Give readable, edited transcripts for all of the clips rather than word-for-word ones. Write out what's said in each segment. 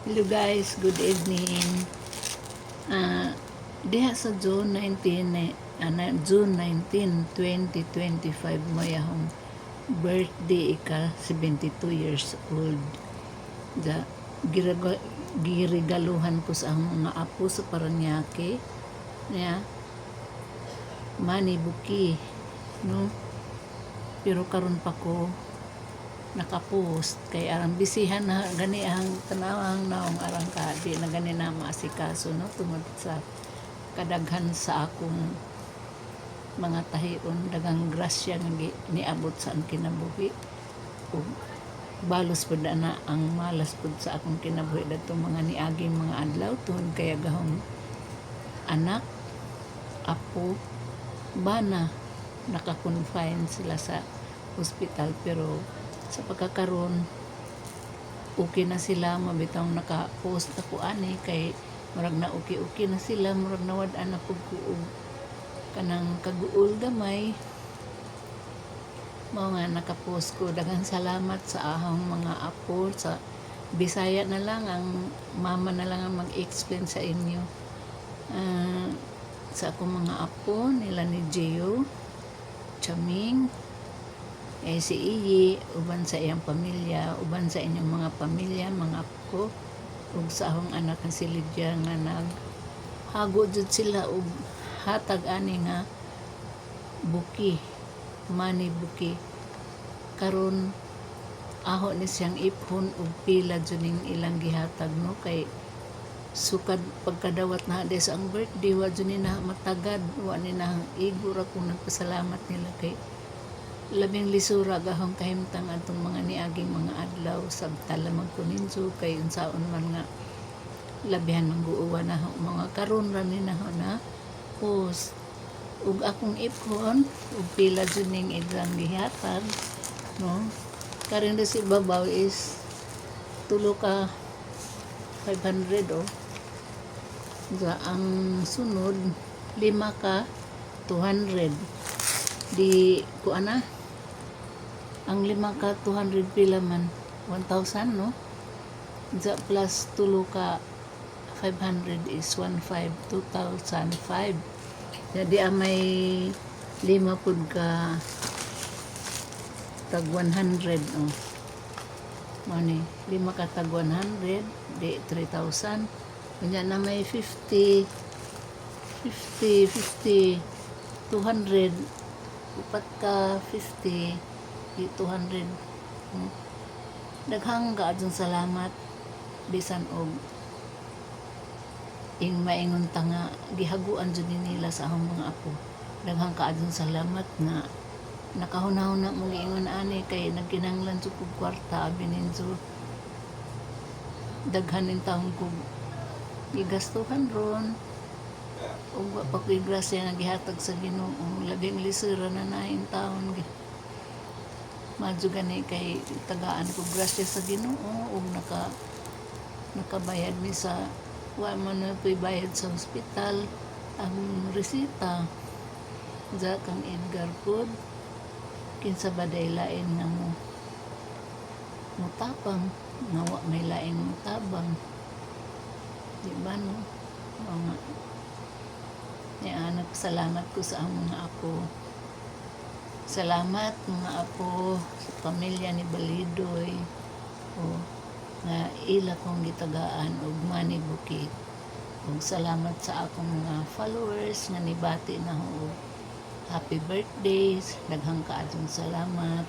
Hello guys, good evening. Diha sa June 19, June 19, 2025 mo yahong birthday ika 72 years old. Da girigaluhan ko sa mga apo sa Paranaque niya Manny Buki, no? Pero karon pa ko nakapost kay arang bisihan na gani ang tanawang naong arang ka di na gani na maasikaso, no, tungod sa kadaghan sa akong mga tahion, dagang grasya nga niabot sa ang kinabuhi ug balos pud na ang malas pud sa akong kinabuhi dadtong mga niaging mga adlaw tungod kay gahong anak, apo, bana naka-confine sila sa hospital. Pero sa pagkakaroon okay na sila, mabitaw naka-post ako ani kay murag na okay na sila, murag nawad-an na pug ko kanang kaguol gamay mao nga naka-post ko. Daghang salamat sa ahong mga apo. Sa Bisaya na lang, ang mama na lang ang mag-explain sa inyo. Sa akong mga apo nila ni Gio, Chaming, si Iyi, uban sa iyang pamilya, uban sa inyong mga pamilya, mga apo, ug sa akong anak nga si Lydia nga naghago jud sila ug hatag ani nga buki, Manny Buki. Karon aho ni siyang iphon ug pila jud ning ilang gihatag, no, kay sukad pagkadawat na des ang birthday wa jud ni na matagad, wa ni na igura kung nagpasalamat nila kay labing lisura gahong kahimtang atong mga niaging mga adlaw sabtala magkuninso kay unsaon man nga labihan ng guuwa na mga karon ra ni na post ug akong iphon ug pila jud ning ilang gihatag, no. Karon si babaw is tulo ka 500, oh. Ang sunod 5 ka 200 di ko ana ang 5 ka 200 pila man 1,000, no. Plus tulo ka 500 is 1,500, 2,005. Jadi may 5 pud ka tag 100, oh. Mani 5 ka tag 100 di 3,000. Unya na may 50 200 upat ka 50 di 200. Daghang kaadtong salamat bisan og ing maingon ta nga gihaguan jud nila sa akong mga apo. Daghang kaadtong salamat nga nakahunahuna mo giingon ani kay nagkinahanglan jud kog kwarta abi ninyo daghan ning taon kog gigastuhan ron ug wa pa ko'y grasya nga gihatag sa Ginoo. Labing lisura na naing taon madyo gani kay tagaan ko grasya sa Ginoo ug nakabayad mi sa wa man na ko'y bayad sa ospital ang resita sa kang Edgar pod kinsa baday lain nga mutapang nga wa may lain mutabang, di ba, no? Mga nagpasalamat ko sa mga apo. Salamat mga apo sa pamilya ni Balidoy, o nga ila kong gitagaan og Manny Buki. Ug salamat sa akong mga followers nga nibati na ho happy birthdays. Daghang kaadtong salamat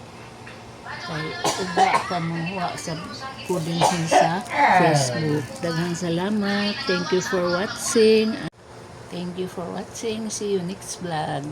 kay uba pa mo sa puding sa Facebook. Daghang salamat. Thank you for watching. See you next vlog.